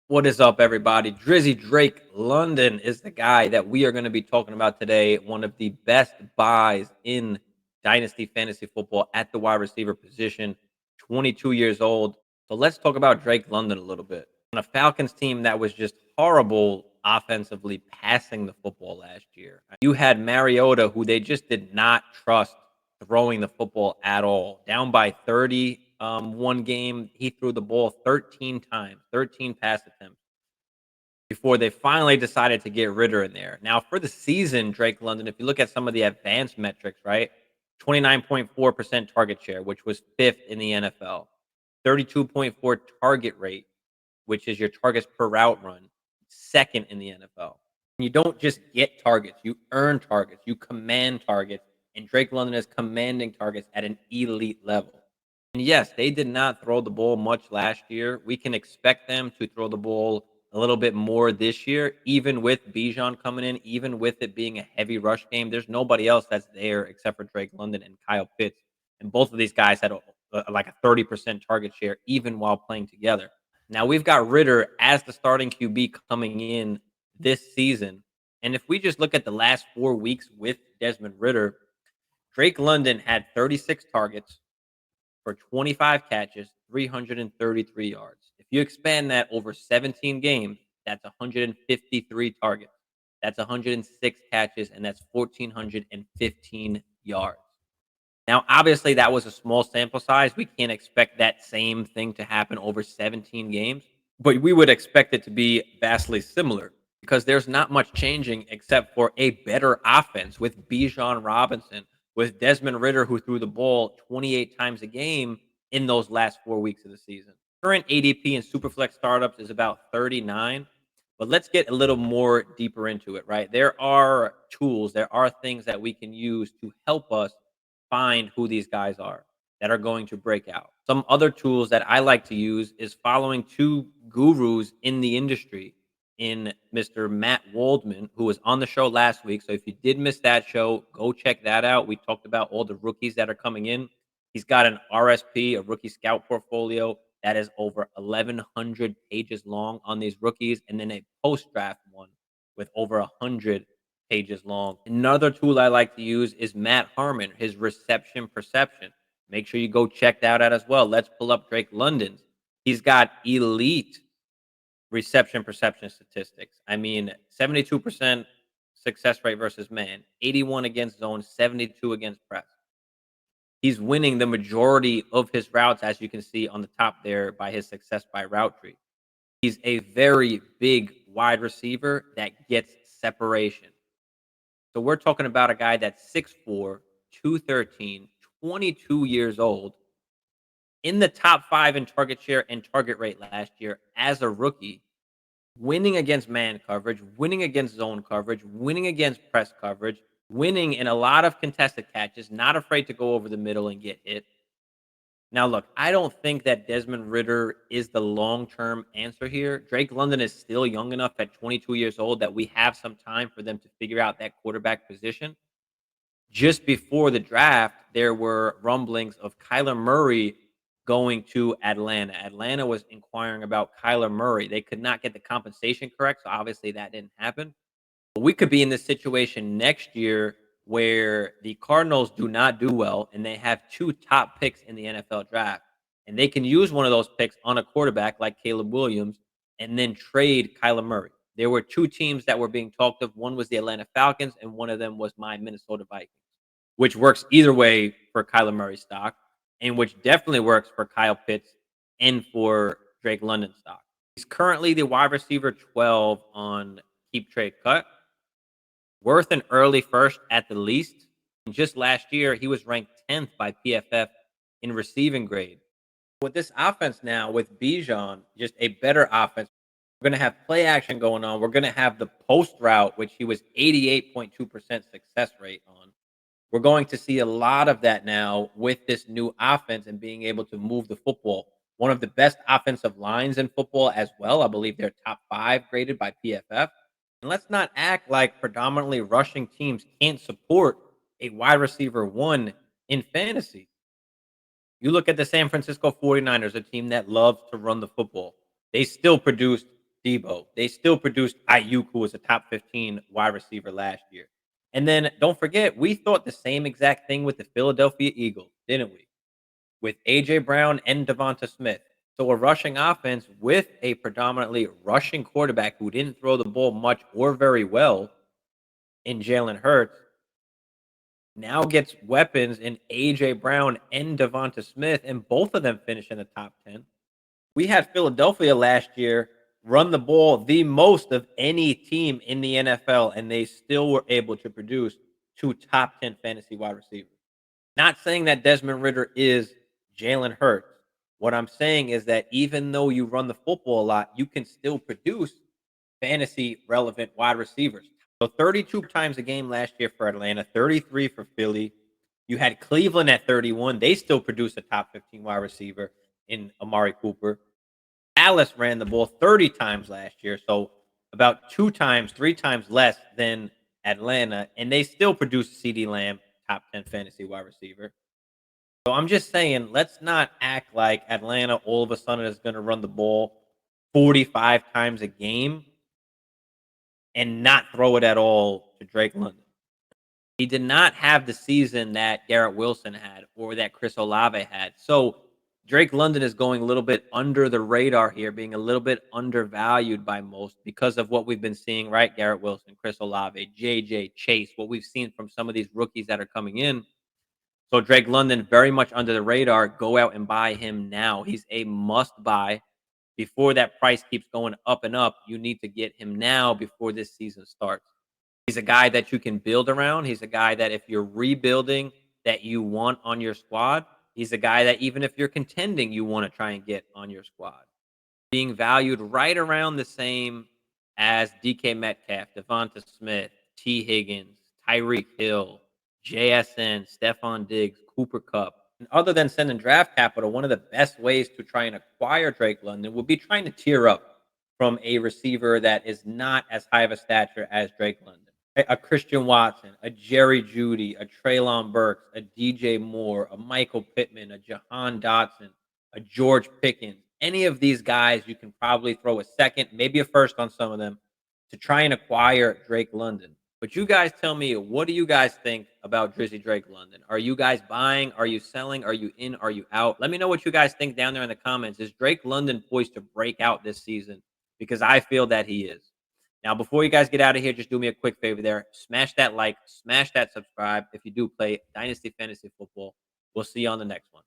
What is up, everybody? Drizzy Drake London is the guy that we are going to be talking about today. One of the best buys in Dynasty fantasy football at the wide receiver position, 22 years old. So let's talk about Drake London a little bit. On a Falcons team that was just horrible offensively passing the football last year. You had Mariota, who they just did not trust throwing the football at all. Down by 30, one game, he threw the ball 13 times, 13 pass attempts before they finally decided to get Ritter in there. Now, for the season, Drake London, if you look at some of the advanced metrics, right? 29.4% target share, which was fifth in the NFL. 32.4 target rate, which is your targets per route run, second in the NFL. You don't just get targets, you earn targets, you command targets, and Drake London is commanding targets at an elite level. And yes, they did not throw the ball much last year. We can expect them to throw the ball a little bit more this year, even with Bijan coming in, even with it being a heavy rush game. There's nobody else that's there except for Drake London and Kyle Pitts. And both of these guys had like a 30% target share, even while playing together. Now we've got Ritter as the starting QB coming in this season. And if we just look at the last 4 weeks with Desmond Ritter, Drake London had 36 targets for 25 catches, 333 yards. If you expand that over 17 games, that's 153 targets. That's 106 catches, and that's 1,415 yards. Now, obviously, that was a small sample size. We can't expect that same thing to happen over 17 games, but we would expect it to be vastly similar because there's not much changing except for a better offense with Bijan Robinson, with Desmond Ritter, who threw the ball 28 times a game in those last 4 weeks of the season. Current ADP in Superflex startups is about 39. But let's get a little more deeper into it, right? There are tools, there are things that we can use to help us find who these guys are that are going to break out. Some other tools that I like to use is following two gurus in the industry in Mr. Matt Waldman, who was on the show last week. So if you did miss that show, go check that out. We talked about all the rookies that are coming in. He's got an RSP, a rookie scout portfolio that is over 1,100 pages long on these rookies, and then a post draft one with over 100 pages long. Another tool I like to use is Matt Harmon, his reception perception. Make sure you go check that out as well. Let's pull up Drake London's. He's got elite reception perception statistics. I mean, 72% success rate versus man, 81 against zone, 72 against press. He's winning the majority of his routes, as you can see on the top there, by his success by route tree. He's a very big wide receiver that gets separation. So we're talking about a guy that's 6'4", 213, 22 years old, in the top 5 in target share and target rate last year as a rookie, winning against man coverage, winning against zone coverage, winning against press coverage, winning in a lot of contested catches, not afraid to go over the middle and get hit. Now, look, I don't think that Desmond Ritter is the long-term answer here. Drake London is still young enough at 22 years old that we have some time for them to figure out that quarterback position. Just before the draft, there were rumblings of Kyler Murray going to Atlanta. Atlanta was inquiring about Kyler Murray. They could not get the compensation correct, so obviously that didn't happen. But we could be in this situation next year where the Cardinals do not do well and they have two top picks in the NFL draft. And they can use one of those picks on a quarterback like Caleb Williams and then trade Kyler Murray. There were two teams that were being talked of. One was the Atlanta Falcons, and one of them was my Minnesota Vikings, which works either way for Kyler Murray stock, and which definitely works for Kyle Pitts and for Drake London stock. He's currently the wide receiver 12 on Keep Trade Cut, worth an early first at the least. And just last year, he was ranked 10th by PFF in receiving grade. With this offense now, with Bijan, just a better offense, we're going to have play action going on. We're going to have the post route, which he was 88.2% success rate on. We're going to see a lot of that now with this new offense and being able to move the football. One of the best offensive lines in football as well. I believe they're top 5 graded by PFF. And let's not act like predominantly rushing teams can't support a wide receiver 1 in fantasy. You look at the San Francisco 49ers, a team that loves to run the football. They still produced Debo. They still produced Ayuk, who was a top 15 wide receiver last year. And then don't forget, we thought the same exact thing with the Philadelphia Eagles, didn't we? With AJ Brown and Devonta Smith. So a rushing offense with a predominantly rushing quarterback who didn't throw the ball much or very well in Jalen Hurts now gets weapons in AJ Brown and Devonta Smith, and both of them finish in the top 10. We had Philadelphia last year run the ball the most of any team in the NFL, and they still were able to produce two top 10 fantasy wide receivers. Not saying that Desmond Ritter is Jalen Hurts. What I'm saying is that even though you run the football a lot, you can still produce fantasy relevant wide receivers. So 32 times a game last year for Atlanta, 33 for Philly. You had Cleveland at 31. They still produced a top 15 wide receiver in Amari Cooper. Dallas ran the ball 30 times last year, so about 2 times, 3 times less than Atlanta, and they still produced CeeDee Lamb, top 10 fantasy wide receiver. So I'm just saying, let's not act like Atlanta all of a sudden is going to run the ball 45 times a game and not throw it at all to Drake London. He did not have the season that Garrett Wilson had or that Chris Olave had. So Drake London is going a little bit under the radar here, being a little bit undervalued by most because of what we've been seeing, right? Garrett Wilson, Chris Olave, JJ, Chase, what we've seen from some of these rookies that are coming in. So Drake London, very much under the radar. Go out and buy him now. He's a must buy. Before that price keeps going up and up, you need to get him now before this season starts. He's a guy that you can build around. He's a guy that if you're rebuilding that you want on your squad, he's a guy that even if you're contending, you want to try and get on your squad. Being valued right around the same as DK Metcalf, Devonta Smith, T. Higgins, Tyreek Hill, JSN, Stephon Diggs, Cooper Cup. And other than sending draft capital, one of the best ways to try and acquire Drake London would be trying to tier up from a receiver that is not as high of a stature as Drake London. A Christian Watson, a Jerry Jeudy, a Treylon Burks, a DJ Moore, a Michael Pittman, a Jahan Dotson, a George Pickens. Any of these guys, you can probably throw a second, maybe a first on some of them to try and acquire Drake London. But you guys tell me, what do you guys think about Drizzy Drake London? Are you guys buying? Are you selling? Are you in? Are you out? Let me know what you guys think down there in the comments. Is Drake London poised to break out this season? Because I feel that he is. Now, before you guys get out of here, just do me a quick favor there. Smash that like, smash that subscribe if you do play Dynasty Fantasy Football. We'll see you on the next one.